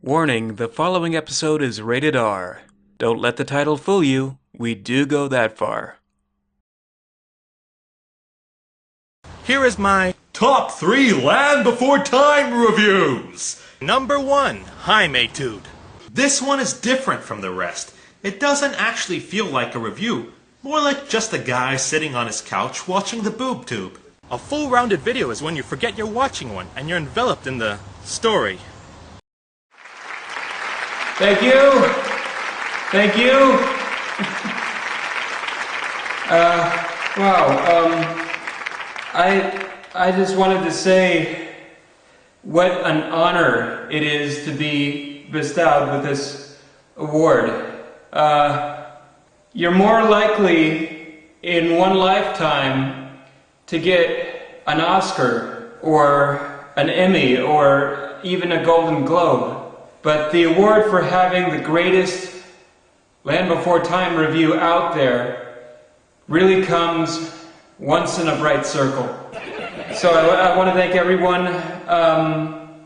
Warning, the following episode is rated R. Don't let the title fool you, we do go that far. Here is my top 3 Land Before Time reviews. Number 1, Jaimetud. This one is different from the rest. It doesn't actually feel like a review, more like just a guy sitting on his couch watching the boob tube. A full rounded video is when you forget you're watching one and you're enveloped in the story. Thank you! Thank you! I just wanted to say what an honor it is to be bestowed with this award. You're more likely in one lifetime to get an Oscar or an Emmy or even a Golden Globe. But the award for having the greatest Land Before Time review out there really comes once in a bright circle. So I want to thank everyone. I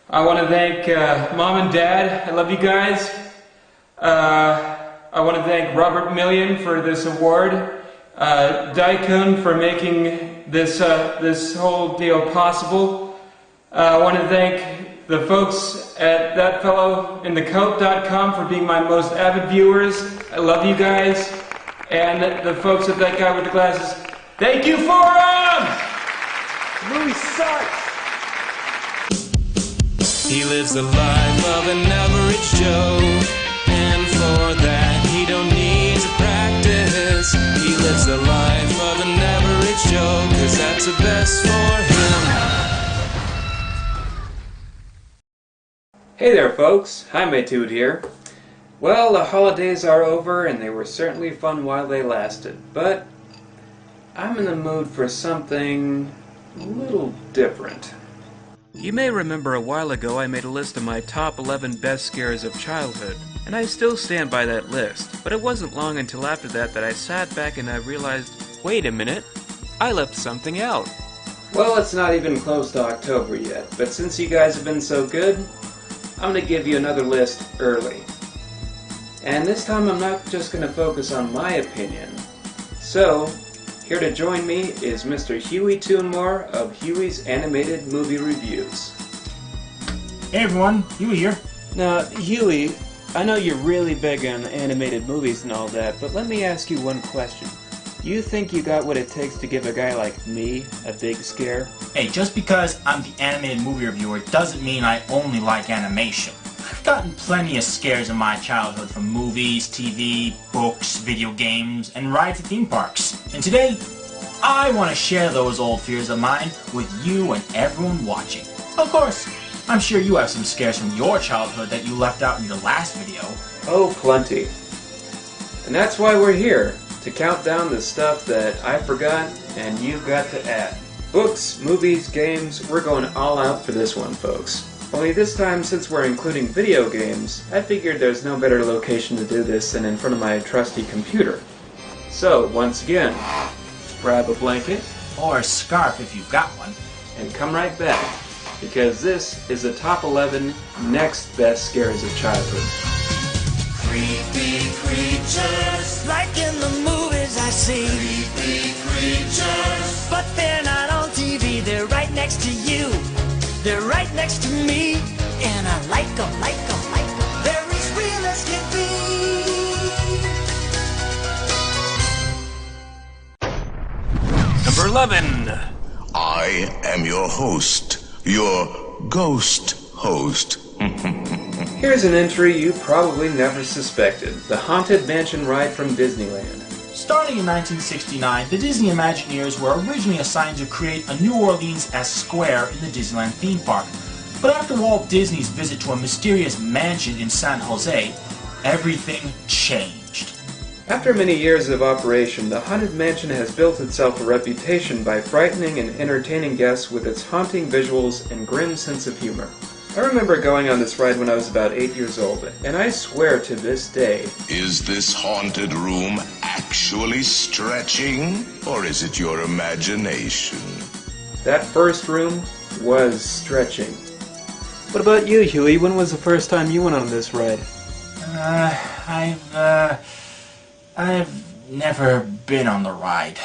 want to thank Mom and Dad. I love you guys. I want to thank Robert Million for this award. Daikun for making this whole deal possible. I want to thank the folks at thatfellow-in-the-coat.com for being my most avid viewers. I love you guys. And the folks at That Guy with the Glasses, thank you for them! The movie sucks! He lives the life of an average Joe, and for that he don't need to practice. He lives the life of an average Joe, 'cause that's the best for him. Hey there folks, Jaimetud here. Well, the holidays are over and they were certainly fun while they lasted, but I'm in the mood for something a little different. You may remember a while ago I made a list of my top 11 best scares of childhood, and I still stand by that list, but it wasn't long until after that I sat back and I realized, wait a minute, I left something out. Well, it's not even close to October yet, but since you guys have been so good, I'm going to give you another list early. And this time I'm not just going to focus on my opinion. So, here to join me is Mr. Huey Toonmore of Huey's Animated Movie Reviews. Hey everyone, Huey here. Now, Huey, I know you're really big on animated movies and all that, but let me ask you one question. You think you got what it takes to give a guy like me a big scare? Hey, just because I'm the animated movie reviewer doesn't mean I only like animation. I've gotten plenty of scares in my childhood from movies, TV, books, video games, and rides at theme parks. And today, I want to share those old fears of mine with you and everyone watching. Of course, I'm sure you have some scares from your childhood that you left out in your last video. Oh, plenty. And that's why we're here, to count down the stuff that I forgot and you've got to add. Books, movies, games, we're going all out for this one, folks. Only this time, since we're including video games, I figured there's no better location to do this than in front of my trusty computer. So, once again, grab a blanket, Or a scarf if you've got one. and come right back, because this is the top 11 next best scares of childhood. Creepy creatures, like in the movies I see. Creepy creatures, but they're not on TV. They're right next to you. They're right next to me, and I like them, like them, like them. They're as real as can be. Number 11. I am your host, your ghost host. Here's an entry you probably never suspected. The Haunted Mansion ride from Disneyland. Starting in 1969, the Disney Imagineers were originally assigned to create a New Orleans-esque square in the Disneyland theme park. But after Walt Disney's visit to a mysterious mansion in San Jose, everything changed. After many years of operation, the Haunted Mansion has built itself a reputation by frightening and entertaining guests with its haunting visuals and grim sense of humor. I remember going on this ride when I was about 8 years old, and I swear to this day... Is this haunted room actually stretching, or is it your imagination? that first room was stretching. What about you, Huey? When was the first time you went on this ride? I've never been on the ride.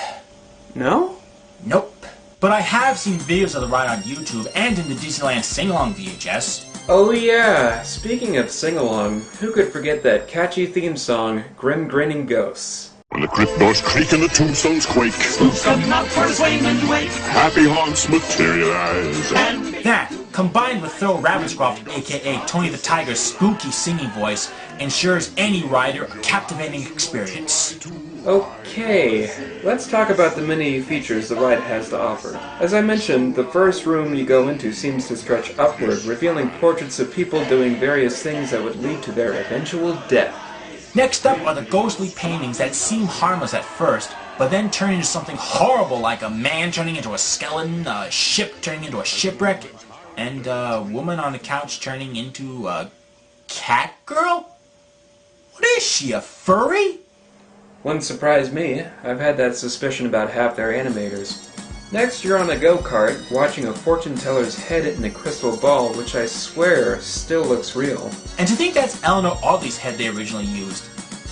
No? Nope. But I have seen videos of the ride on YouTube and in the Disneyland Sing-Along VHS. Oh yeah, speaking of sing-along, who could forget that catchy theme song, Grim Grinning Ghosts? When the crypt doors creak and the tombstones quake, Spooks come out for a swing and wake. happy haunts materialize. That, combined with Phil Ravenscroft, aka Tony the Tiger's spooky singing voice, ensures any rider a captivating experience. Okay, let's talk about the many features the ride has to offer. As I mentioned, the first room you go into seems to stretch upward, revealing portraits of people doing various things that would lead to their eventual death. Next up are the ghostly paintings that seem harmless at first, but then turn into something horrible, like a man turning into a skeleton, a ship turning into a shipwreck, and a woman on the couch turning into a cat girl? What is she, a furry? Wouldn't surprise me. I've had that suspicion about half their animators. Next, you're on a go-kart, watching a fortune teller's head in a crystal ball, which I swear still looks real. And to think that's Eleanor Audley's head they originally used.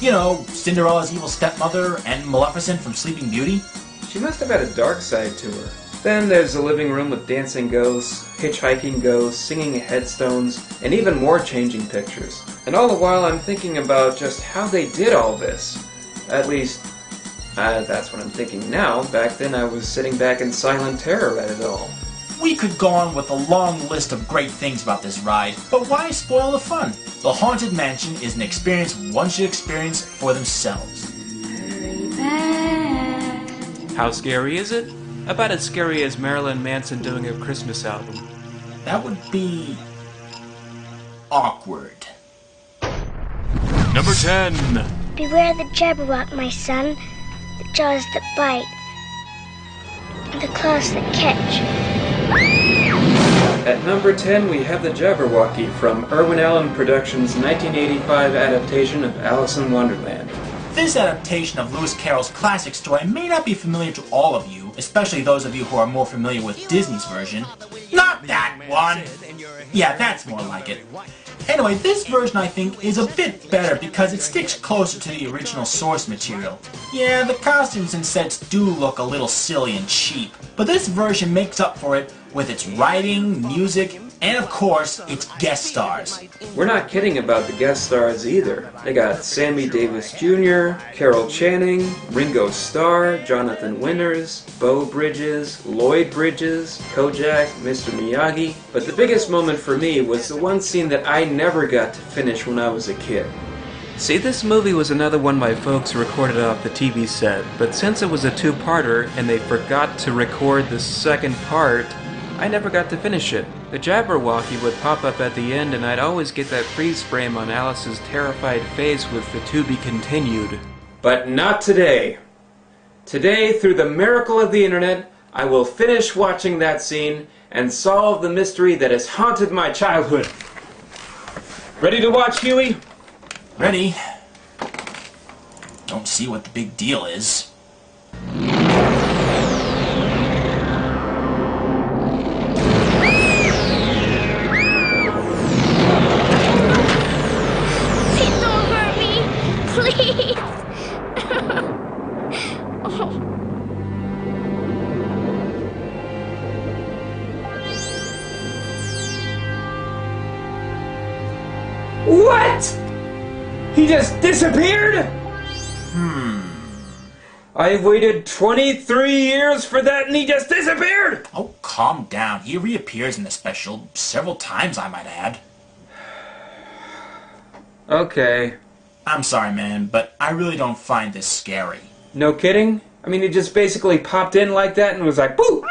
You know, Cinderella's evil stepmother and Maleficent from Sleeping Beauty. She must have had a dark side to her. Then there's the living room with dancing ghosts, hitchhiking ghosts, singing headstones, and even more changing pictures. And all the while I'm thinking about just how they did all this. At least, that's what I'm thinking now. Back then I was sitting back in silent terror at it all. We could go on with a long list of great things about this ride, but why spoil the fun? The Haunted Mansion is an experience one should experience for themselves. How scary is it? About as scary as Marilyn Manson doing a Christmas album. That would be awkward. Number 10. Beware the Jabberwock, my son, the jaws that bite, and the claws that catch. At number 10 we have the Jabberwocky from Irwin Allen Productions' 1985 adaptation of Alice in Wonderland. This adaptation of Lewis Carroll's classic story may not be familiar to all of you, especially those of you who are more familiar with Disney's version. Not that one! Yeah, that's more like it. Anyway, this version I think is a bit better because it sticks closer to the original source material. Yeah, the costumes and sets do look a little silly and cheap, but this version makes up for it with its writing, music, and of course, its guest stars. We're not kidding about the guest stars either. They got Sammy Davis Jr., Carol Channing, Ringo Starr, Jonathan Winters, Beau Bridges, Lloyd Bridges, Kojak, Mr. Miyagi. But the biggest moment for me was the one scene that I never got to finish when I was a kid. See, this movie was another one my folks recorded off the TV set, but since it was a two-parter and they forgot to record the second part, I never got to finish it. The Jabberwocky would pop up at the end and I'd always get that freeze frame on Alice's terrified face with the "to be continued." But not today. Today, through the miracle of the internet, I will finish watching that scene and solve the mystery that has haunted my childhood. Ready to watch, Huey? Ready? Don't see what the big deal is. Please don't hurt me. Please. What? He just disappeared? I waited 23 years for that and he just disappeared! Oh, calm down. He reappears in the special several times, I might add. Okay. I'm sorry, man, but I really don't find this scary. No kidding? I mean, he just basically popped in like that and was like, boo!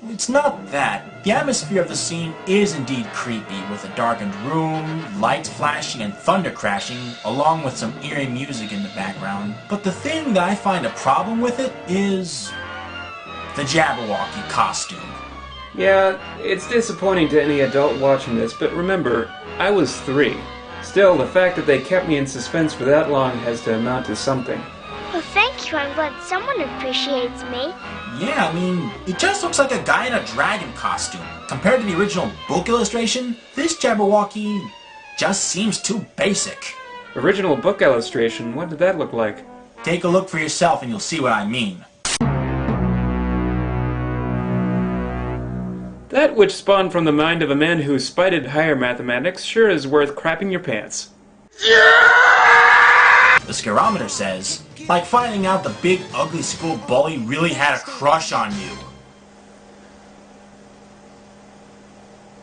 It's not that. The atmosphere of the scene is indeed creepy, with a darkened room, lights flashing, and thunder crashing, along with some eerie music in the background. But the thing that I find a problem with it is the Jabberwocky costume. Yeah, it's disappointing to any adult watching this, but remember, I was 3. Still, the fact that they kept me in suspense for that long has to amount to something. Well, thank you. I'm glad someone appreciates me. Yeah, I mean, it just looks like a guy in a dragon costume. Compared to the original book illustration, this Jabberwocky just seems too basic. Original book illustration, what did that look like? Take a look for yourself and you'll see what I mean. That which spawned from the mind of a man who spited higher mathematics sure is worth crapping your pants. The scarometer says, like finding out the big ugly school bully really had a crush on you.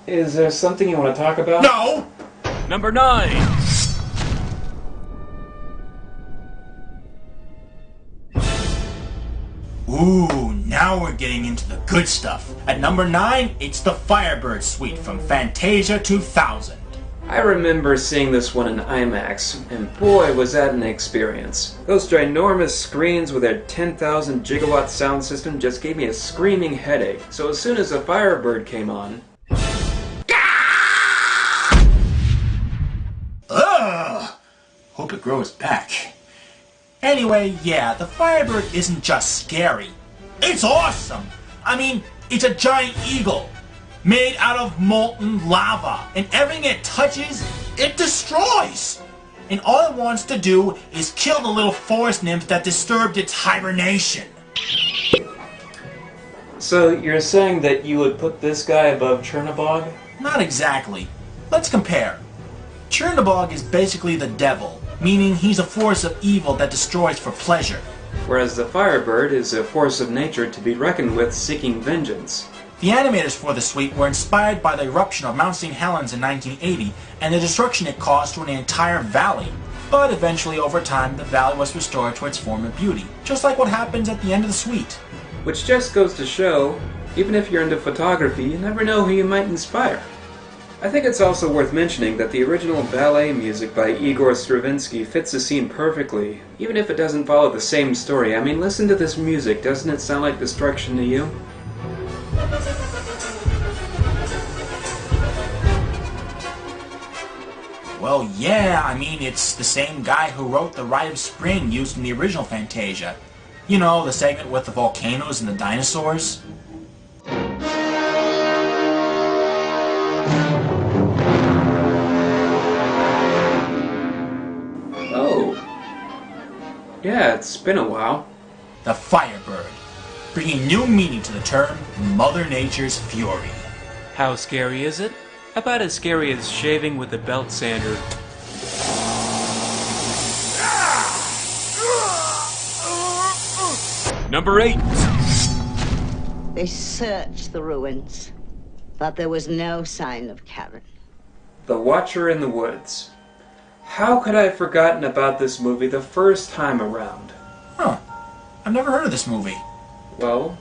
Is there something you want to talk about? No! Number 9. Ooh, now we're getting into the good stuff. At number 9, it's the Firebird suite from Fantasia 2000. I remember seeing this one in IMAX, and boy was that an experience. Those ginormous screens with their 10,000 gigawatt sound system just gave me a screaming headache, so as soon as the Firebird came on... Ugh! Hope it grows back. Anyway, yeah, the Firebird isn't just scary. It's awesome! I mean, it's a giant eagle, made out of molten lava, and everything it touches, it destroys! And all it wants to do is kill the little forest nymph that disturbed its hibernation. So you're saying that you would put this guy above Chernobog? Not exactly. Let's compare. Chernobog is basically the devil, meaning he's a force of evil that destroys for pleasure. Whereas the Firebird is a force of nature to be reckoned with, seeking vengeance. The animators for the suite were inspired by the eruption of Mount St. Helens in 1980 and the destruction it caused to an entire valley. But eventually, over time, the valley was restored to its former beauty, just like what happens at the end of the suite. Which just goes to show, even if you're into photography, you never know who you might inspire. I think it's also worth mentioning that the original ballet music by Igor Stravinsky fits the scene perfectly, even if it doesn't follow the same story. I mean, listen to this music, doesn't it sound like destruction to you? Well, yeah, I mean, it's the same guy who wrote The Rite of Spring used in the original Fantasia. You know, the segment with the volcanoes and the dinosaurs. Oh. Yeah, it's been a while. The Firebird, bringing new meaning to the term Mother Nature's Fury. How scary is it? About as scary as shaving with a belt sander. Number 8. They searched the ruins, but there was no sign of Karen. The Watcher in the Woods. How could I have forgotten about this movie the first time around? Huh. I've never heard of this movie. Well,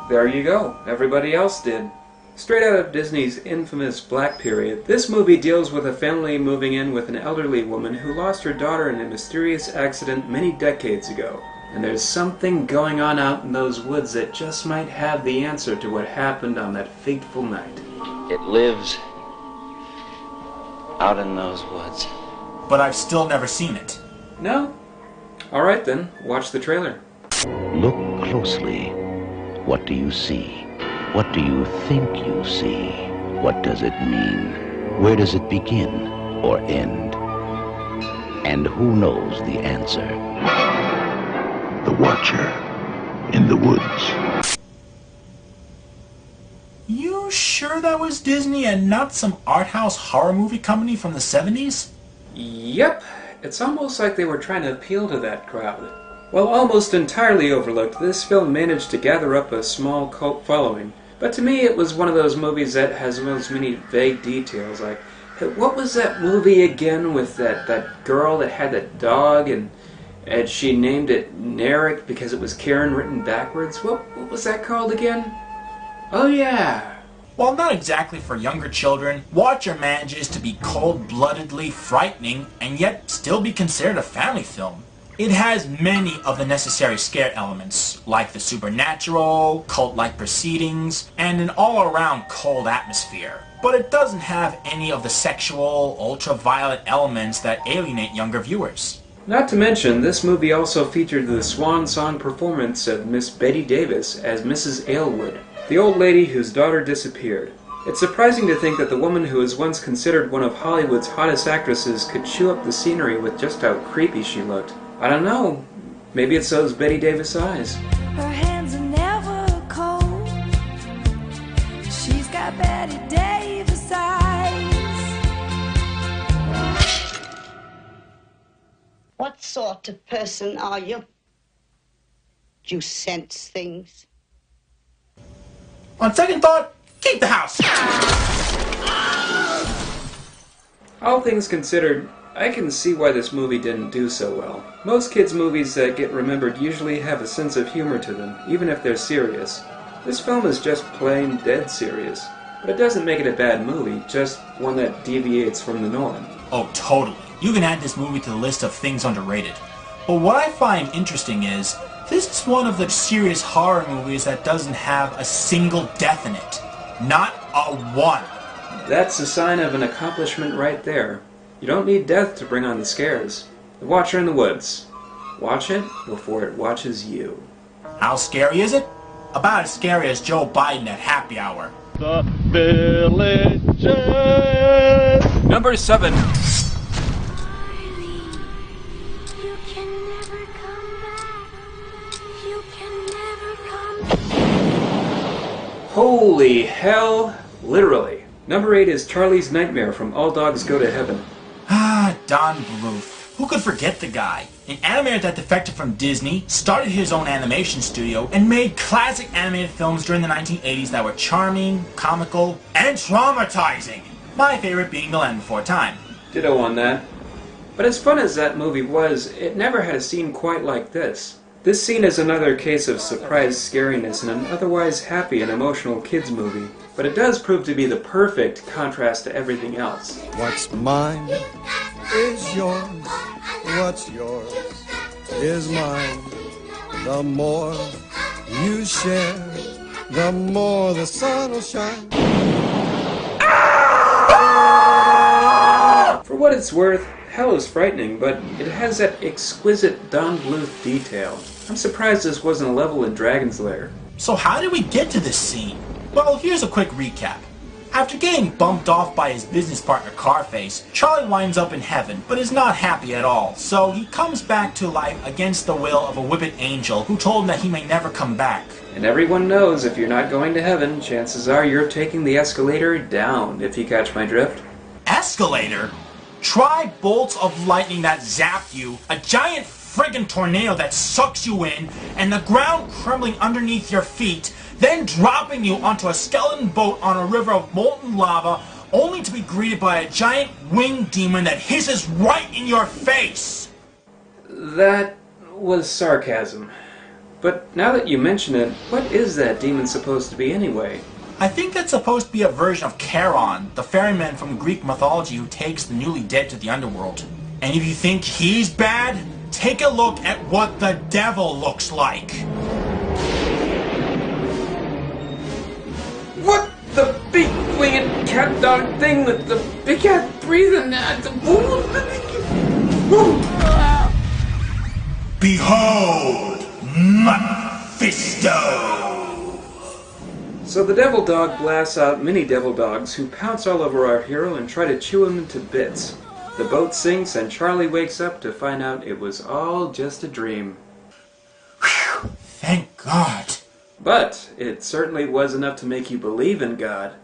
there you go. Everybody else did. Straight out of Disney's infamous Black Period, this movie deals with a family moving in with an elderly woman who lost her daughter in a mysterious accident many decades ago. And there's something going on out in those woods that just might have the answer to what happened on that fateful night. It lives out in those woods. But I've still never seen it. No? Alright then, watch the trailer. Look closely. What do you see? What do you think you see? What does it mean? Where does it begin or end? And who knows the answer? The Watcher in the Woods. You sure that was Disney and not some art house horror movie company from the 70s? Yep, it's almost like they were trying to appeal to that crowd. While almost entirely overlooked, this film managed to gather up a small cult following. But to me, it was one of those movies that has those many vague details, like, hey, what was that movie again with that girl that had that dog, and she named it Narek because it was Karen written backwards? What was that called again? Oh yeah. While not exactly for younger children, Watcher manages to be cold-bloodedly frightening and yet still be considered a family film. It has many of the necessary scare elements, like the supernatural, cult-like proceedings, and an all-around cold atmosphere. But it doesn't have any of the sexual, ultraviolet elements that alienate younger viewers. Not to mention, this movie also featured the swan song performance of Miss Betty Davis as Mrs. Aylwood, the old lady whose daughter disappeared. It's surprising to think that the woman who was once considered one of Hollywood's hottest actresses could chew up the scenery with just how creepy she looked. I don't know, maybe it's those Betty Davis eyes. Her hands are never cold. She's got Betty Davis eyes. What sort of person are you? Do you sense things? On second thought, keep the house. All things considered, I can see why this movie didn't do so well. Most kids' movies that get remembered usually have a sense of humor to them, even if they're serious. This film is just plain dead serious. But it doesn't make it a bad movie, just one that deviates from the norm. Oh, totally. You can add this movie to the list of things underrated. But what I find interesting is, this is one of the serious horror movies that doesn't have a single death in it. Not a one. That's a sign of an accomplishment right there. You don't need death to bring on the scares. The Watcher in the Woods. Watch it before it watches you. How scary is it? About as scary as Joe Biden at happy hour. The Villagers. Number 7. You can never come back. You can never come back. Holy hell, literally. Number 8 is Charlie's Nightmare from All Dogs Go to Heaven. Ah, Don Bluth. Who could forget the guy? An animator that defected from Disney, started his own animation studio, and made classic animated films during the 1980s that were charming, comical, and traumatizing. My favorite being The Land Before Time. Ditto on that. But as fun as that movie was, it never had a scene quite like this. This scene is another case of surprise scariness in an otherwise happy and emotional kids movie. But it does prove to be the perfect contrast to everything else. What's mine is yours. What's yours is mine. The more you share, the more the sun will shine. For what it's worth, hell is frightening, but it has that exquisite Don Bluth detail. I'm surprised this wasn't a level in Dragon's Lair. So how did we get to this scene? Well, here's a quick recap. After getting bumped off by his business partner Carface, Charlie winds up in heaven, but is not happy at all. So he comes back to life against the will of a whippet angel who told him that he may never come back. And everyone knows if you're not going to heaven, chances are you're taking the escalator down, if you catch my drift. Escalator? Try bolts of lightning that zap you, a giant friggin' tornado that sucks you in, and the ground crumbling underneath your feet, then dropping you onto a skeleton boat on a river of molten lava, only to be greeted by a giant winged demon that hisses right in your face! That was sarcasm. But now that you mention it, what is that demon supposed to be anyway? I think that's supposed to be a version of Charon, the ferryman from Greek mythology who takes the newly dead to the underworld. And if you think he's bad, take a look at what the devil looks like. What the big winged cat dog thing with the big cat breathing at the Behold, Mephisto! So the devil dog blasts out mini devil dogs who pounce all over our hero and try to chew him into bits. The boat sinks and Charlie wakes up to find out it was all just a dream. Whew, thank God. But it certainly was enough to make you believe in God.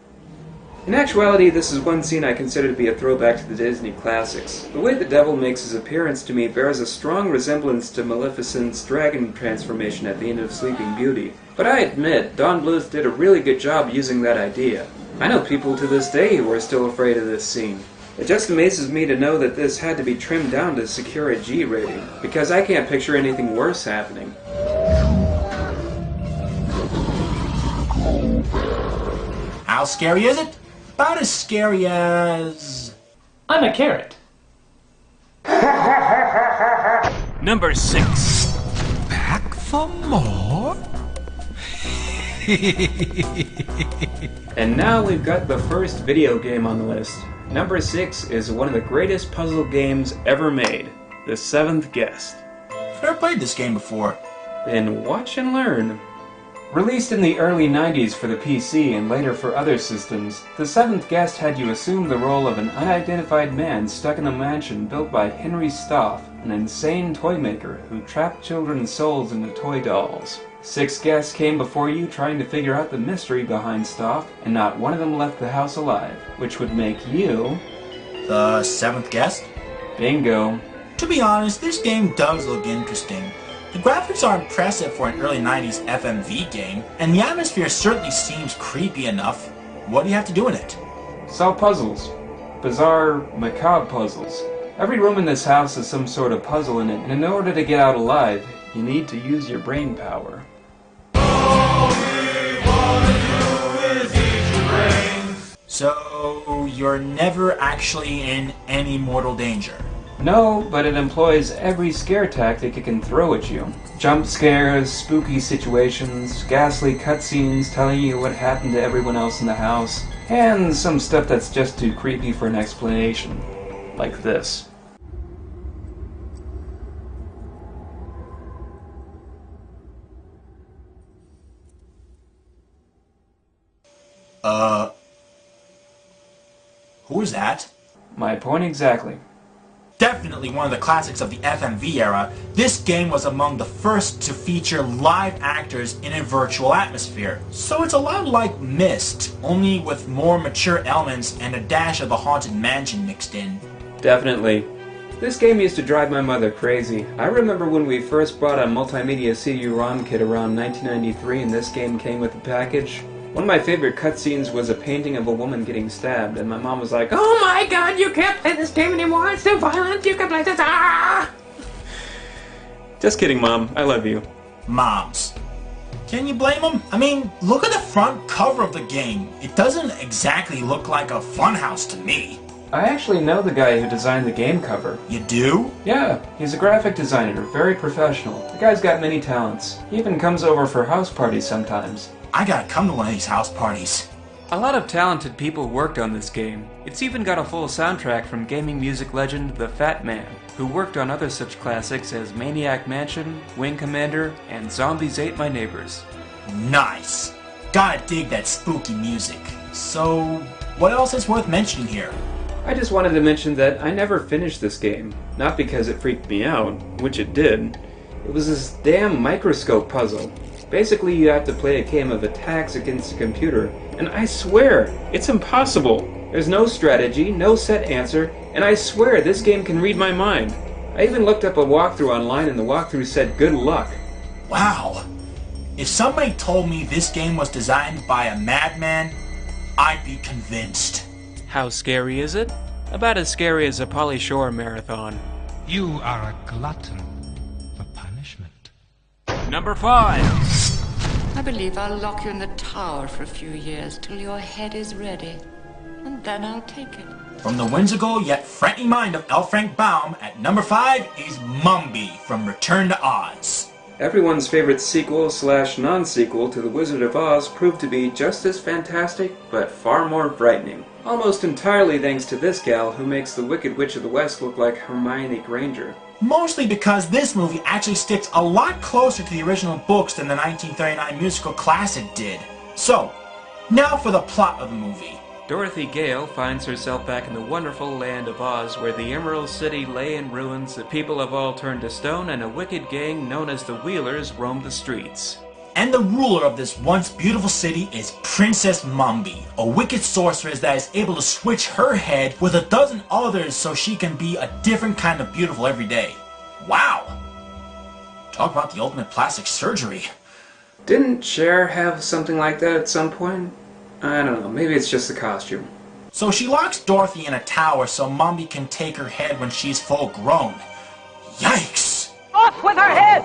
In actuality, this is one scene I consider to be a throwback to the Disney classics. The way the devil makes his appearance to me bears a strong resemblance to Maleficent's dragon transformation at the end of Sleeping Beauty. But I admit, Don Bluth did a really good job using that idea. I know people to this day who are still afraid of this scene. It just amazes me to know that this had to be trimmed down to secure a G rating, because I can't picture anything worse happening. How scary is it? About as scary as... I'm a carrot. Number 6. Back for more? And now we've got the first video game on the list. Number 6 is one of the greatest puzzle games ever made. The Seventh Guest. I've never played this game before. Then watch and learn. Released in the early 90s for the PC and later for other systems, The Seventh Guest had you assume the role of an unidentified man stuck in a mansion built by Henry Stoff, an insane toy maker who trapped children's souls into toy dolls. 6 guests came before you trying to figure out the mystery behind Stoff, and not one of them left the house alive, which would make you... The Seventh Guest? Bingo. To be honest, this game does look interesting. The graphics are impressive for an early 90s FMV game, and the atmosphere certainly seems creepy enough. What do you have to do in it? Solve puzzles. Bizarre, macabre puzzles. Every room in this house has some sort of puzzle in it, and in order to get out alive, you need to use your brain power. So, you're never actually in any mortal danger? No, but it employs every scare tactic it can throw at you. Jump scares, spooky situations, ghastly cutscenes telling you what happened to everyone else in the house, and some stuff that's just too creepy for an explanation. Like this. Who is that? My point exactly. Definitely one of the classics of the FMV era, this game was among the first to feature live actors in a virtual atmosphere. So it's a lot like Myst, only with more mature elements and a dash of the Haunted Mansion mixed in. Definitely. This game used to drive my mother crazy. I remember when we first bought a multimedia CD-ROM kit around 1993 and this game came with the package. One of my favorite cutscenes was a painting of a woman getting stabbed, and my mom was like, "Oh my god, you can't play this game anymore, it's too violent, you can play this, ah!" Just kidding, Mom, I love you. Moms. Can you blame them? I mean, look at the front cover of the game. It doesn't exactly look like a funhouse to me. I actually know the guy who designed the game cover. You do? Yeah, he's a graphic designer, very professional. The guy's got many talents. He even comes over for house parties sometimes. I gotta come to one of these house parties. A lot of talented people worked on this game. It's even got a full soundtrack from gaming music legend The Fat Man, who worked on other such classics as Maniac Mansion, Wing Commander, and Zombies Ate My Neighbors. Nice. Gotta dig that spooky music. So, what else is worth mentioning here? I just wanted to mention that I never finished this game. Not because it freaked me out, which it did. It was this damn microscope puzzle. Basically, you have to play a game of attacks against a computer, and I swear, it's impossible. There's no strategy, no set answer, and I swear this game can read my mind. I even looked up a walkthrough online and the walkthrough said good luck. Wow. If somebody told me this game was designed by a madman, I'd be convinced. How scary is it? About as scary as a Pauly Shore marathon. You are a glutton for punishment. Number 5. I believe I'll lock you in the tower for a few years till your head is ready. And then I'll take it. From the whimsical yet frightening mind of L. Frank Baum, at number 5 is Mombi from Return to Oz. Everyone's favorite sequel/non-sequel to The Wizard of Oz proved to be just as fantastic, but far more frightening. Almost entirely thanks to this gal who makes the Wicked Witch of the West look like Hermione Granger. Mostly because this movie actually sticks a lot closer to the original books than the 1939 musical classic did. So, now for the plot of the movie. Dorothy Gale finds herself back in the wonderful land of Oz where the Emerald City lay in ruins, the people have all turned to stone, and a wicked gang known as the Wheelers roam the streets. And the ruler of this once beautiful city is Princess Mombi, a wicked sorceress that is able to switch her head with a dozen others so she can be a different kind of beautiful every day. Wow! Talk about the ultimate plastic surgery. Didn't Cher have something like that at some point? I don't know, maybe it's just the costume. So she locks Dorothy in a tower so Mombi can take her head when she's full grown. Yikes! Off with her head!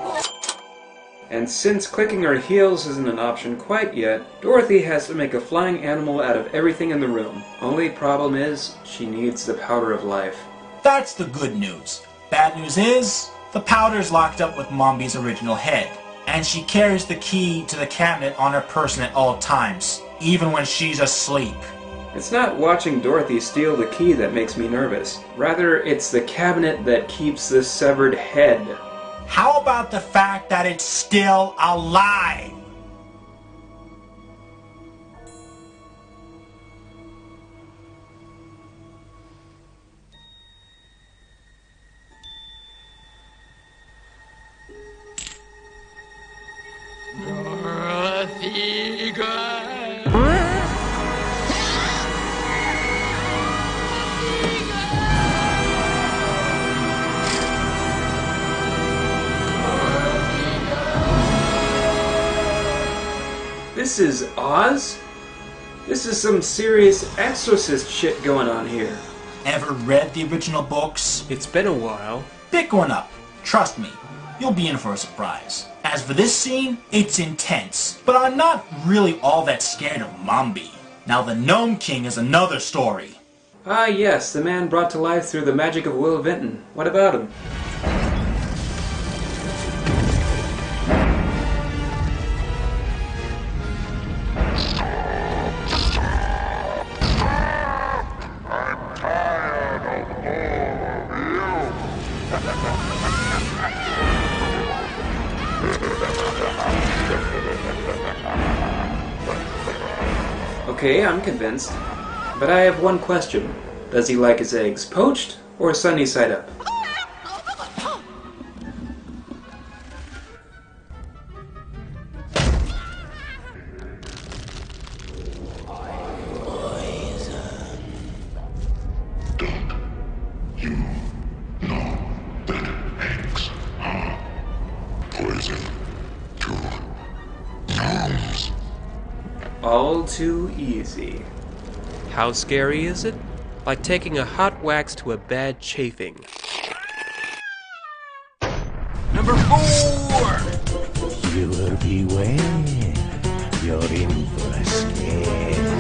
And since clicking her heels isn't an option quite yet, Dorothy has to make a flying animal out of everything in the room. Only problem is, she needs the powder of life. That's the good news. Bad news is, the powder's locked up with Mombi's original head, and she carries the key to the cabinet on her person at all times, even when she's asleep. It's not watching Dorothy steal the key that makes me nervous. Rather, it's the cabinet that keeps the severed head. How about the fact that it's still alive? Dorothy, This is Oz? This is some serious exorcist shit going on here. Ever read the original books? It's been a while. Pick one up. Trust me, you'll be in for a surprise. As for this scene, it's intense, but I'm not really all that scared of Mombi. Now the Gnome King is another story. Ah yes, the man brought to life through the magic of Will Vinton. What about him? Okay, I'm convinced. But I have one question. Does he like his eggs poached or sunny side up? You know that eggs are poison to gnomes. All too easy. How scary is it? Like taking a hot wax to a bad chafing. Number 4! You will beware. You're in for a scare.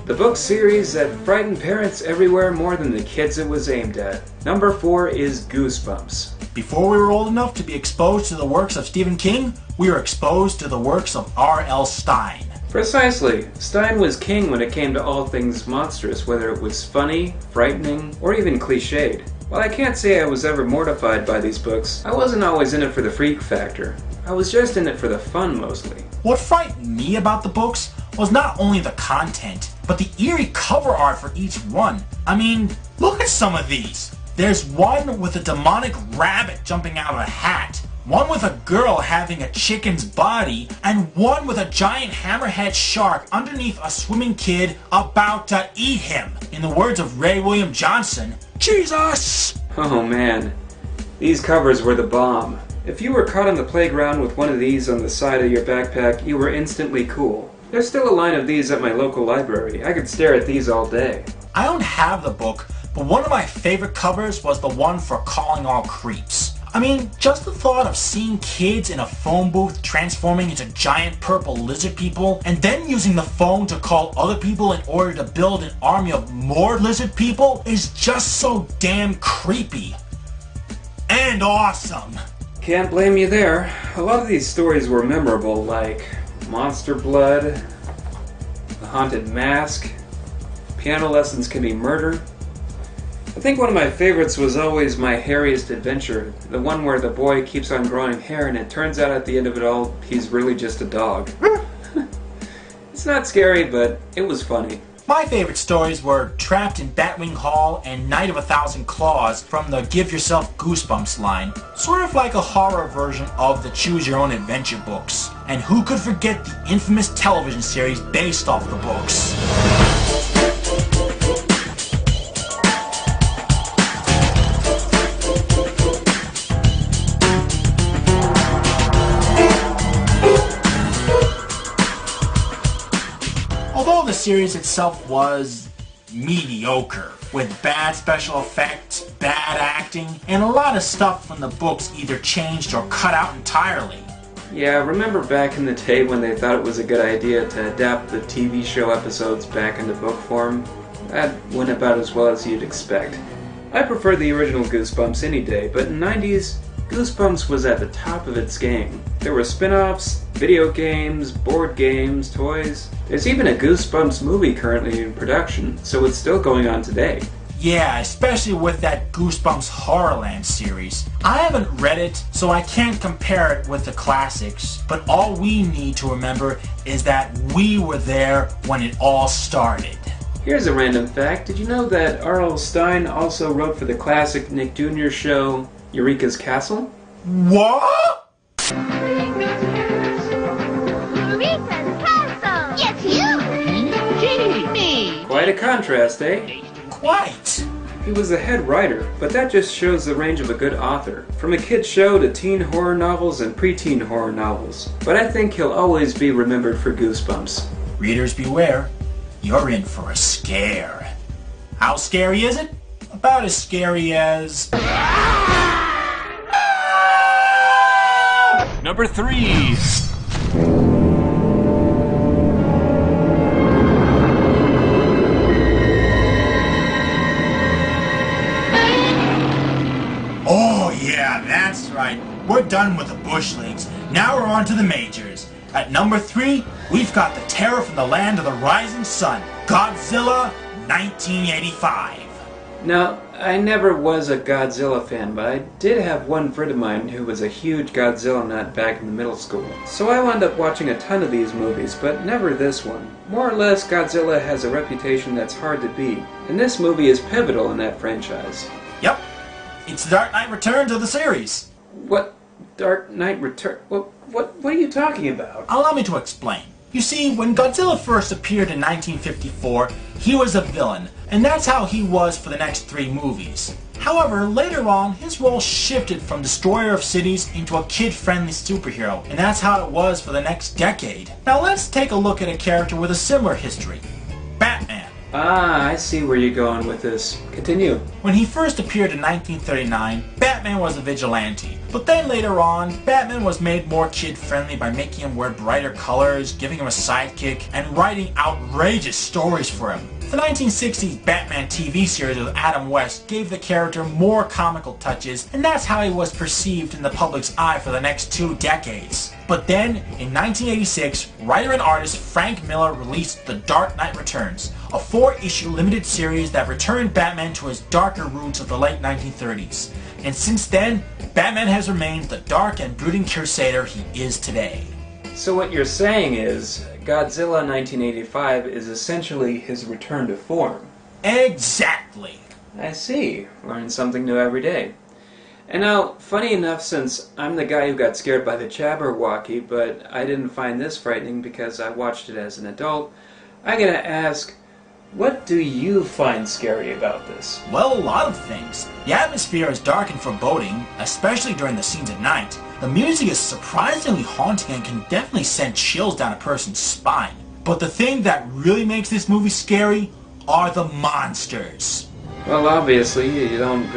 The book series that frightened parents everywhere more than the kids it was aimed at. Number 4 is Goosebumps. Before we were old enough to be exposed to the works of Stephen King, we were exposed to the works of R.L. Stine. Precisely. Stine was king when it came to all things monstrous, whether it was funny, frightening, or even cliched. While I can't say I was ever mortified by these books, I wasn't always in it for the freak factor. I was just in it for the fun mostly. What frightened me about the books was not only the content, but the eerie cover art for each one. I mean, look at some of these. There's one with a demonic rabbit jumping out of a hat, one with a girl having a chicken's body, and one with a giant hammerhead shark underneath a swimming kid about to eat him. In the words of Ray William Johnson, Jesus! Oh man, these covers were the bomb. If you were caught on the playground with one of these on the side of your backpack, you were instantly cool. There's still a line of these at my local library. I could stare at these all day. I don't have the book, but one of my favorite covers was the one for Calling All Creeps. I mean, just the thought of seeing kids in a phone booth transforming into giant purple lizard people, and then using the phone to call other people in order to build an army of more lizard people, is just so damn creepy. And awesome. Can't blame you there. A lot of these stories were memorable, like Monster Blood, The Haunted Mask, Piano Lessons Can Be Murder. I think one of my favorites was always My Hairiest Adventure, the one where the boy keeps on growing hair and it turns out at the end of it all, he's really just a dog. It's not scary, but it was funny. My favorite stories were Trapped in Batwing Hall and Night of a Thousand Claws from the Give Yourself Goosebumps line, sort of like a horror version of the Choose Your Own Adventure books. And who could forget the infamous television series based off the books? Although the series itself was mediocre, with bad special effects, bad acting, and a lot of stuff from the books either changed or cut out entirely. Yeah, remember back in the day when they thought it was a good idea to adapt the TV show episodes back into book form? That went about as well as you'd expect. I prefer the original Goosebumps any day, but in the 90s, Goosebumps was at the top of its game. There were spin-offs, video games, board games, toys. There's even a Goosebumps movie currently in production, so it's still going on today. Yeah, especially with that Goosebumps Horrorland series. I haven't read it, so I can't compare it with the classics, but all we need to remember is that we were there when it all started. Here's a random fact. Did you know that R.L. Stine also wrote for the classic Nick Jr. show, Eureka's Castle? What? Eureka's Castle! Yes, you! Gee, me! Quite a contrast, eh? Quite! He was the head writer, but that just shows the range of a good author. From a kid's show to teen horror novels and preteen horror novels. But I think he'll always be remembered for Goosebumps. Readers beware. You're in for a scare. How scary is it? About as scary as... Number 3. Oh yeah, that's right. We're done with the bush leagues. Now we're on to the majors. At number 3, we've got the terror from the land of the rising sun, Godzilla 1985. Now, I never was a Godzilla fan, but I did have one friend of mine who was a huge Godzilla nut back in the middle school. So I wound up watching a ton of these movies, but never this one. More or less, Godzilla has a reputation that's hard to beat, and this movie is pivotal in that franchise. Yep. It's the Dark Knight Returns of the series. What? Dark Knight Return? What are you talking about? Allow me to explain. You see, when Godzilla first appeared in 1954, he was a villain, and that's how he was for the next 3 movies. However, later on, his role shifted from destroyer of cities into a kid-friendly superhero, and that's how it was for the next decade. Now let's take a look at a character with a similar history, Batman. Ah, I see where you're going with this. Continue. When he first appeared in 1939, Batman was a vigilante. But then later on, Batman was made more kid-friendly by making him wear brighter colors, giving him a sidekick, and writing outrageous stories for him. The 1960s Batman TV series with Adam West gave the character more comical touches, and that's how he was perceived in the public's eye for the next 2 decades. But then, in 1986, writer and artist Frank Miller released The Dark Knight Returns, a 4-issue limited series that returned Batman to his darker roots of the late 1930s. And since then, Batman has remained the dark and brooding crusader he is today. So what you're saying is, Godzilla 1985 is essentially his return to form. Exactly. I see. Learn something new every day. And now, funny enough, since I'm the guy who got scared by the Jabberwocky, but I didn't find this frightening because I watched it as an adult, I gotta ask, what do you find scary about this? Well, a lot of things. The atmosphere is dark and foreboding, especially during the scenes at night. The music is surprisingly haunting and can definitely send chills down a person's spine. But the thing that really makes this movie scary are the monsters. Well, obviously, you don't...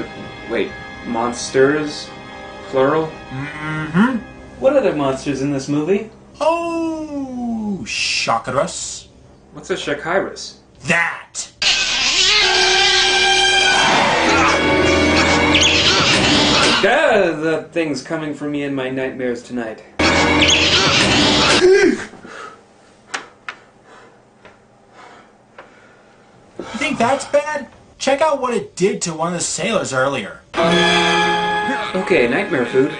Wait, monsters? Plural? Mm-hmm. What other monsters in this movie? Oh, Shakaras. What's a Shakirus? That! The thing's coming for me in my nightmares tonight. You think that's bad? Check out what it did to one of the sailors earlier. Okay, nightmare food.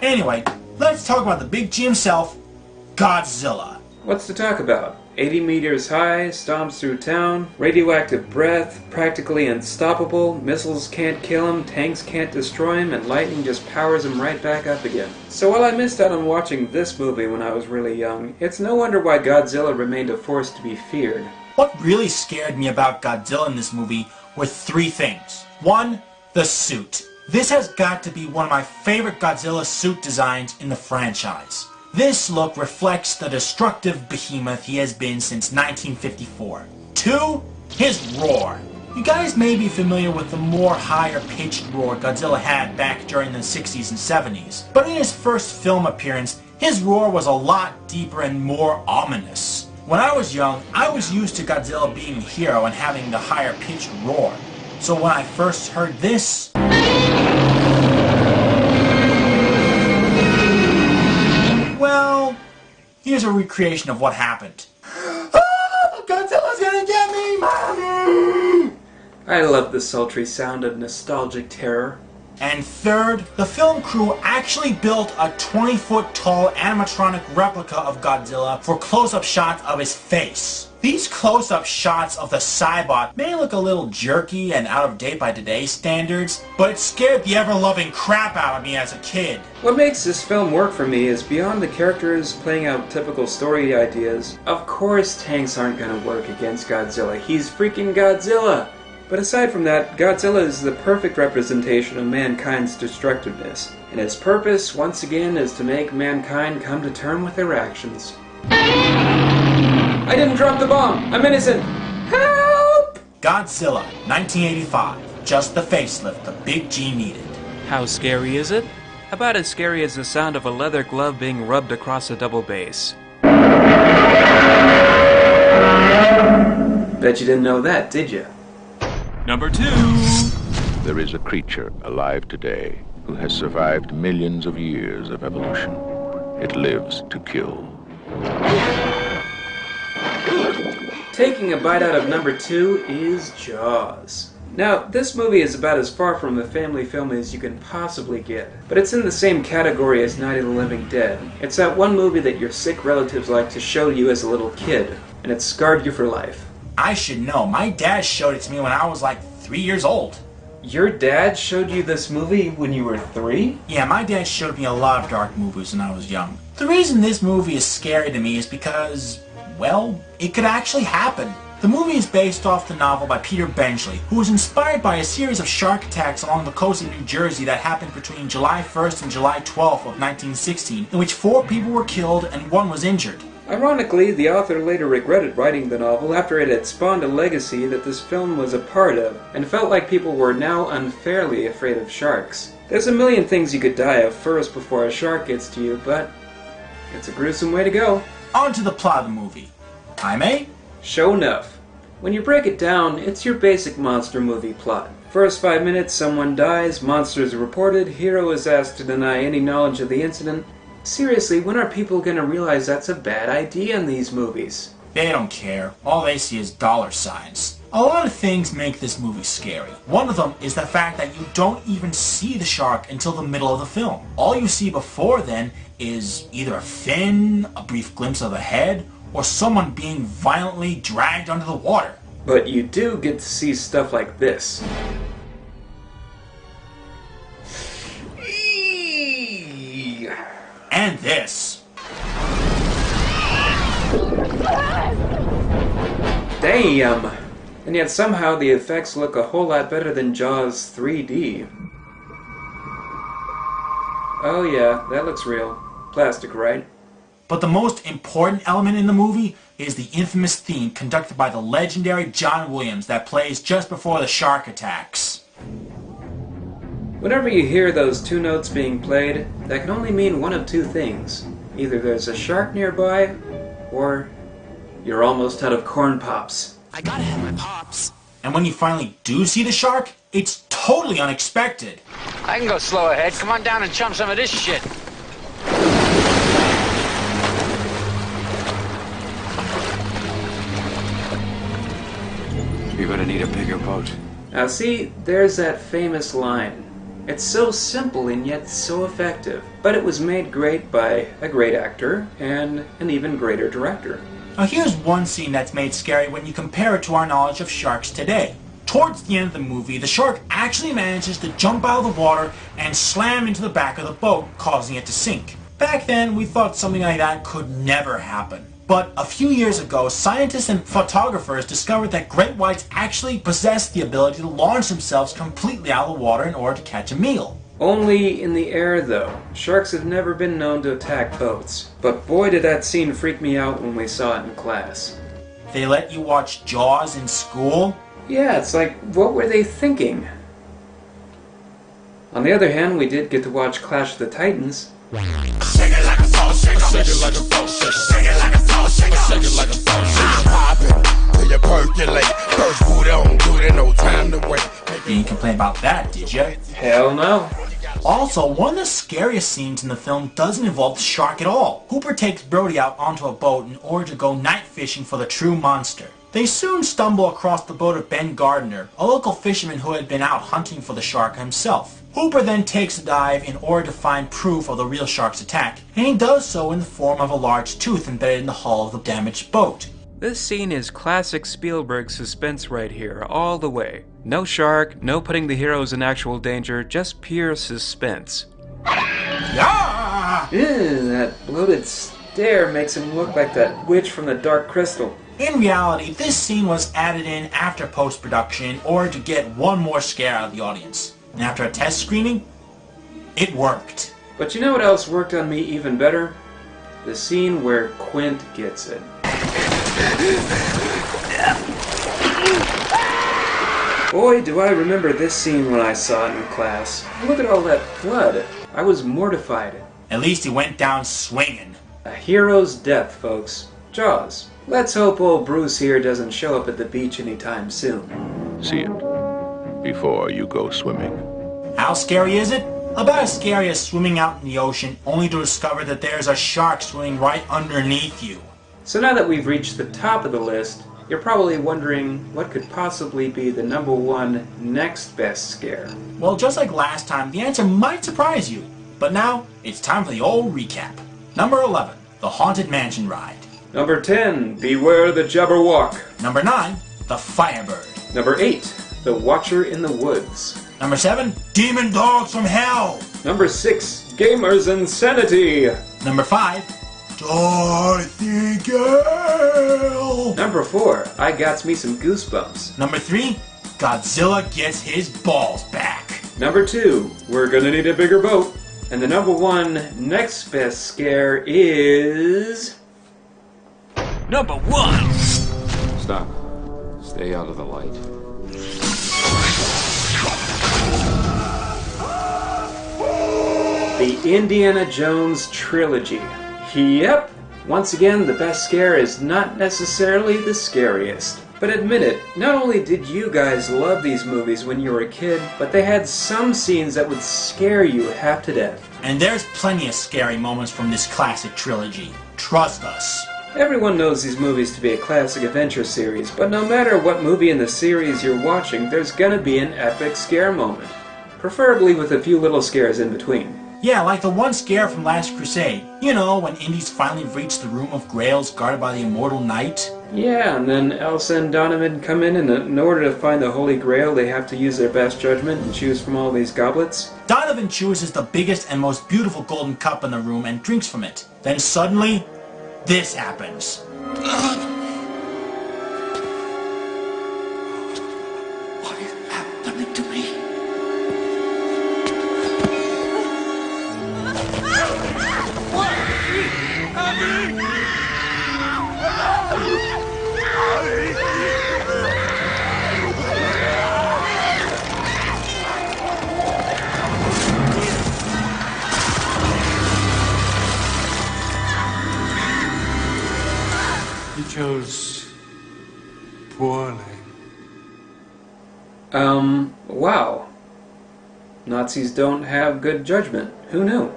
Anyway, let's talk about the big G himself, Godzilla. What's to talk about? 80 meters high, stomps through town, radioactive breath, practically unstoppable, missiles can't kill him, tanks can't destroy him, and lightning just powers him right back up again. So while I missed out on watching this movie when I was really young, it's no wonder why Godzilla remained a force to be feared. What really scared me about Godzilla in this movie were 3 things. 1, the suit. This has got to be one of my favorite Godzilla suit designs in the franchise. This look reflects the destructive behemoth he has been since 1954. 2, his roar. You guys may be familiar with the more higher-pitched roar Godzilla had back during the 60s and 70s, but in his first film appearance, his roar was a lot deeper and more ominous. When I was young, I was used to Godzilla being a hero and having the higher-pitched roar. So when I first heard this... well, Here's a recreation of what happened. Oh, Godzilla's gonna get me, Mommy! I love the sultry sound of nostalgic terror. And third, the film crew actually built a 20-foot tall animatronic replica of Godzilla for close-up shots of his face. These close-up shots of the Cybot may look a little jerky and out of date by today's standards, but it scared the ever-loving crap out of me as a kid. What makes this film work for me is beyond the characters playing out typical story ideas. Of course tanks aren't gonna work against Godzilla. He's freaking Godzilla! But aside from that, Godzilla is the perfect representation of mankind's destructiveness, and its purpose, once again, is to make mankind come to terms with their actions. I didn't drop the bomb! I'm innocent! Help! Godzilla, 1985. Just the facelift the Big G needed. How scary is it? About as scary as the sound of a leather glove being rubbed across a double bass. Bet you didn't know that, did you? Number 2. There is a creature alive today who has survived millions of years of evolution. It lives to kill. Taking a bite out of number 2 is Jaws. Now, this movie is about as far from a family film as you can possibly get, but it's in the same category as Night of the Living Dead. It's that one movie that your sick relatives like to show you as a little kid, and it scarred you for life. I should know. My dad showed it to me when I was like 3 years old. Your dad showed you this movie when you were 3? Yeah, my dad showed me a lot of dark movies when I was young. The reason this movie is scary to me is because, well, it could actually happen. The movie is based off the novel by Peter Benchley, who was inspired by a series of shark attacks along the coast of New Jersey that happened between July 1st and July 12th of 1916, in which 4 people were killed and 1 was injured. Ironically, the author later regretted writing the novel after it had spawned a legacy that this film was a part of, and felt like people were now unfairly afraid of sharks. There's a million things you could die of first before a shark gets to you, but it's a gruesome way to go. On to the plot of the movie. Jaime? Sure enough. When you break it down, it's your basic monster movie plot. First 5 minutes, someone dies, monsters are reported, hero is asked to deny any knowledge of the incident. Seriously, when are people gonna realize that's a bad idea in these movies? They don't care. All they see is dollar signs. A lot of things make this movie scary. One of them is the fact that you don't even see the shark until the middle of the film. All you see before then is either a fin, a brief glimpse of the head, or someone being violently dragged under the water. But you do get to see stuff like this. And this. Damn! And yet somehow the effects look a whole lot better than Jaws 3D. Oh yeah, that looks real. Plastic, right? But the most important element in the movie is the infamous theme conducted by the legendary John Williams that plays just before the shark attacks. Whenever you hear those 2 notes being played, that can only mean one of 2 things. Either there's a shark nearby, or you're almost out of corn pops. I gotta have my pops. And when you finally do see the shark, it's totally unexpected. I can go slow ahead. Come on down and chum some of this shit. You're gonna need a bigger boat. Now see, there's that famous line. It's so simple and yet so effective, but it was made great by a great actor and an even greater director. Now here's one scene that's made scary when you compare it to our knowledge of sharks today. Towards the end of the movie, the shark actually manages to jump out of the water and slam into the back of the boat, causing it to sink. Back then, we thought something like that could never happen. But a few years ago, scientists and photographers discovered that great whites actually possess the ability to launch themselves completely out of the water in order to catch a meal. Only in the air, though. Sharks have never been known to attack boats. But boy did that scene freak me out when we saw it in class. They let you watch Jaws in school? Yeah, it's like, what were they thinking? On the other hand, we did get to watch Clash of the Titans. Shake it like a salt shaker. Shake it like a salt shaker. Shake it like a salt shaker. Shake it like a salt shaker. Pop it till you percolate. First food on, do it, no time to wait. You didn't complain about that, did you? Hell no. Also, one of the scariest scenes in the film doesn't involve the shark at all. Hooper takes Brody out onto a boat in order to go night fishing for the true monster. They soon stumble across the boat of Ben Gardner, a local fisherman who had been out hunting for the shark himself. Hooper then takes a dive in order to find proof of the real shark's attack, and he does so in the form of a large tooth embedded in the hull of the damaged boat. This scene is classic Spielberg suspense right here, all the way. No shark, no putting the heroes in actual danger, just pure suspense. Yeah! Ew, that bloated stare makes him look like that witch from the Dark Crystal. In reality, this scene was added in after post-production in order to get one more scare out of the audience. And after a test screening, it worked. But you know what else worked on me even better? The scene where Quint gets it. Boy, do I remember this scene when I saw it in class. Look at all that blood. I was mortified. At least he went down swinging. A hero's death, folks. Jaws. Let's hope old Bruce here doesn't show up at the beach anytime soon. See it before you go swimming. How scary is it? About as scary as swimming out in the ocean only to discover that there's a shark swimming right underneath you. So now that we've reached the top of the list, you're probably wondering what could possibly be the #1 next best scare. Well, just like last time, the answer might surprise you. But now, it's time for the old recap. Number 11, the Haunted Mansion Ride. Number 10, Beware the Jabberwock. Number 9, the Firebird. Number 8, The Watcher in the Woods. Number 7, Demon Dogs from Hell. Number 6, Gamer's Insanity. Number 5, Dorothy Gale. Number 4, I Got Me Some Goosebumps. Number 3, Godzilla Gets His Balls Back. Number 2, We're Gonna Need a Bigger Boat. And the #1 next best scare is... Number 1! Stop. Stay out of the light. The Indiana Jones Trilogy. Yep! Once again, the best scare is not necessarily the scariest. But admit it, not only did you guys love these movies when you were a kid, but they had some scenes that would scare you half to death. And there's plenty of scary moments from this classic trilogy. Trust us. Everyone knows these movies to be a classic adventure series, but no matter what movie in the series you're watching, there's gonna be an epic scare moment. Preferably with a few little scares in between. Yeah, like the one scare from Last Crusade. You know, when Indy's finally reached the Room of Grails guarded by the Immortal Knight. Yeah, and then Elsa and Donovan come in, and in order to find the Holy Grail, they have to use their best judgment and choose from all these goblets. Donovan chooses the biggest and most beautiful golden cup in the room and drinks from it. Then suddenly, this happens. What is happening to me? You chose poorly. Wow. Nazis don't have good judgment. Who knew?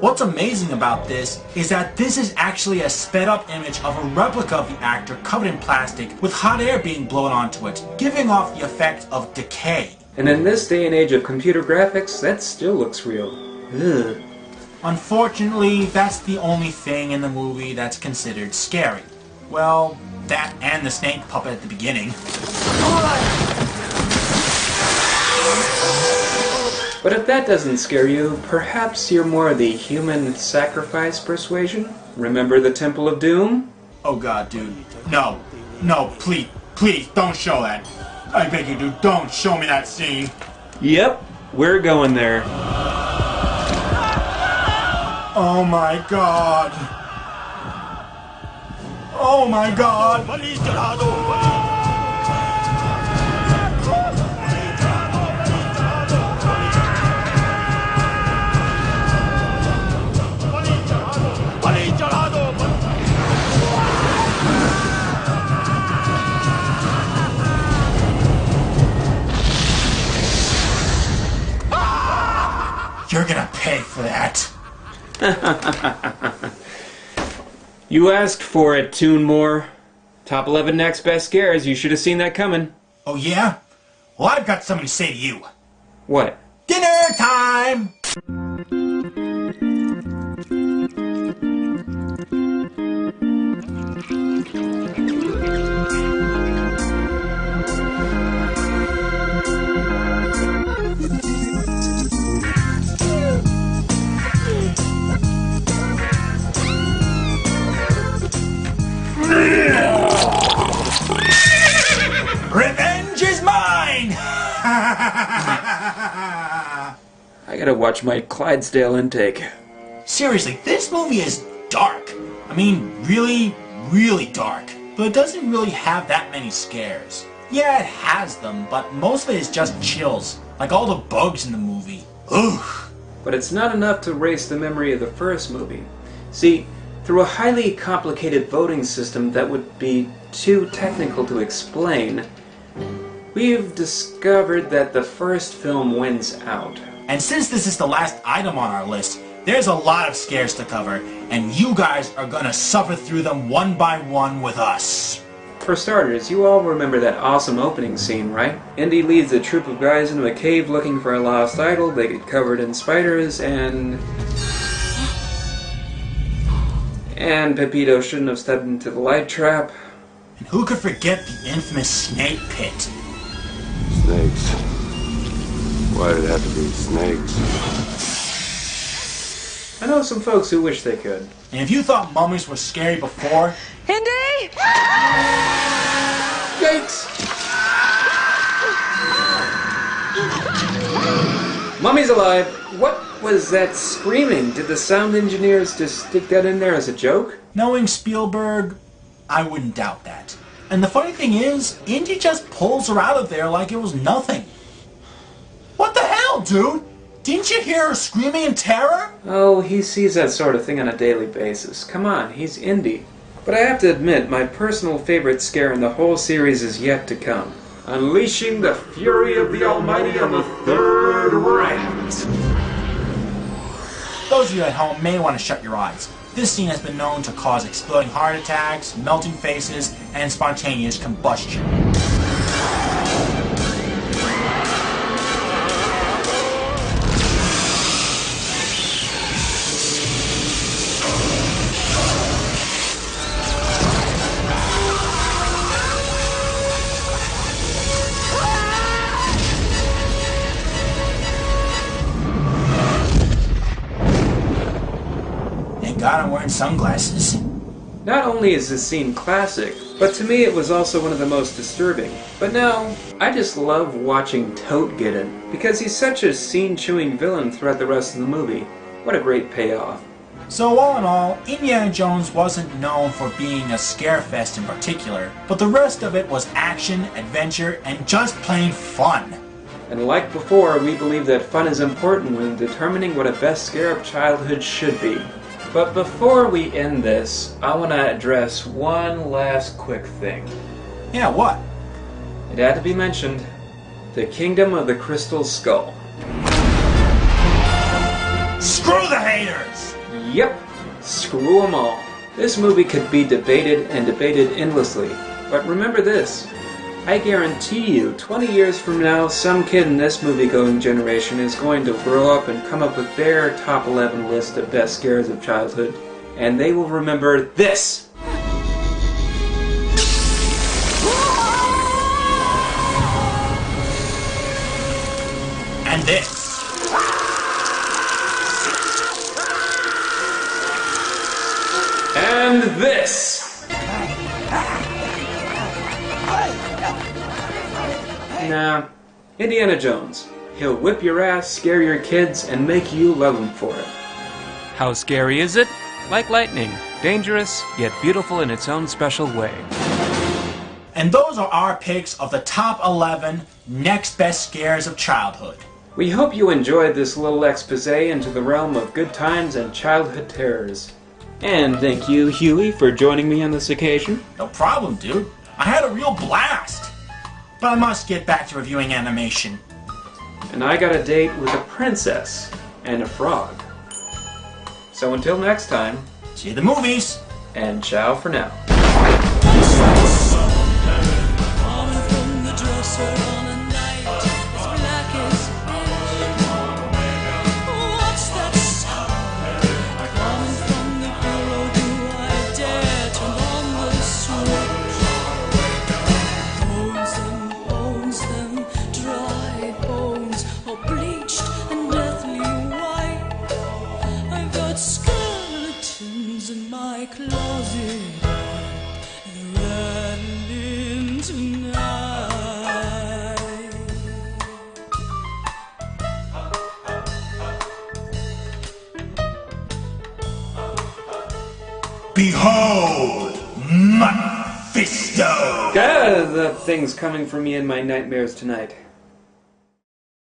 What's amazing about this is that this is actually a sped up image of a replica of the actor covered in plastic with hot air being blown onto it, giving off the effect of decay. And in this day and age of computer graphics, that still looks real. Ugh. Unfortunately, that's the only thing in the movie that's considered scary. Well, that and the snake puppet at the beginning. But if that doesn't scare you, perhaps you're more the human sacrifice persuasion? Remember the Temple of Doom? Oh god, dude. No. No, please, please, don't show that. I beg you, dude, don't show me that scene. Yep, we're going there. Oh my god. Oh my god. You're for that. You asked for it, Toon Moore. Top 11 next best scares. You should have seen that coming. Oh, yeah? Well, I've got something to say to you. What? Dinner time! Revenge is mine! I gotta watch my Clydesdale intake. Seriously, this movie is dark. I mean, really, really dark. But it doesn't really have that many scares. Yeah, it has them, but most of it is just chills. Like all the bugs in the movie. Ugh. But it's not enough to erase the memory of the first movie. See, through a highly complicated voting system that would be too technical to explain, we've discovered that the first film wins out. And since this is the last item on our list, there's a lot of scares to cover, and you guys are gonna suffer through them one by one with us. For starters, you all remember that awesome opening scene, right? Indy leads a troop of guys into a cave looking for a lost idol, they get covered in spiders, and Pepito shouldn't have stepped into the light trap. And who could forget the infamous snake pit? Snakes. Why did it have to be snakes? I know some folks who wish they could. And if you thought mummies were scary before... Indy! Yikes! Mummy's alive! What was that screaming? Did the sound engineers just stick that in there as a joke? Knowing Spielberg, I wouldn't doubt that. And the funny thing is, Indy just pulls her out of there like it was nothing. What the hell, dude? Didn't you hear her screaming in terror? Oh, he sees that sort of thing on a daily basis. Come on, he's Indy. But I have to admit, my personal favorite scare in the whole series is yet to come. Unleashing the fury of the Almighty on the third round. Those of you at home may want to shut your eyes. This scene has been known to cause exploding heart attacks, melting faces, and spontaneous combustion. God, I'm wearing sunglasses. Not only is this scene classic, but to me it was also one of the most disturbing. But now, I just love watching Toad get it, because he's such a scene-chewing villain throughout the rest of the movie. What a great payoff. So all in all, Indiana Jones wasn't known for being a scarefest in particular, but the rest of it was action, adventure, and just plain fun. And like before, we believe that fun is important when determining what a best scare of childhood should be. But before we end this, I want to address one last quick thing. Yeah, what? It had to be mentioned. The Kingdom of the Crystal Skull. Screw the haters! Yep, screw them all. This movie could be debated and debated endlessly. But remember this. I guarantee you, 20 years from now, some kid in this movie-going generation is going to grow up and come up with their top 11 list of best scares of childhood, and they will remember this! And this! And this! Nah, Indiana Jones. He'll whip your ass, scare your kids, and make you love him for it. How scary is it? Like lightning. Dangerous, yet beautiful in its own special way. And those are our picks of the top 11 next best scares of childhood. We hope you enjoyed this little exposé into the realm of good times and childhood terrors. And thank you, Huey, for joining me on this occasion. No problem, dude. I had a real blast. But I must get back to reviewing animation. And I got a date with a princess and a frog. So until next time, see you at the movies, and ciao for now. Skeletons in my closet, rattling tonight. Behold, Mephisto! God, the thing's coming for me in my nightmares tonight.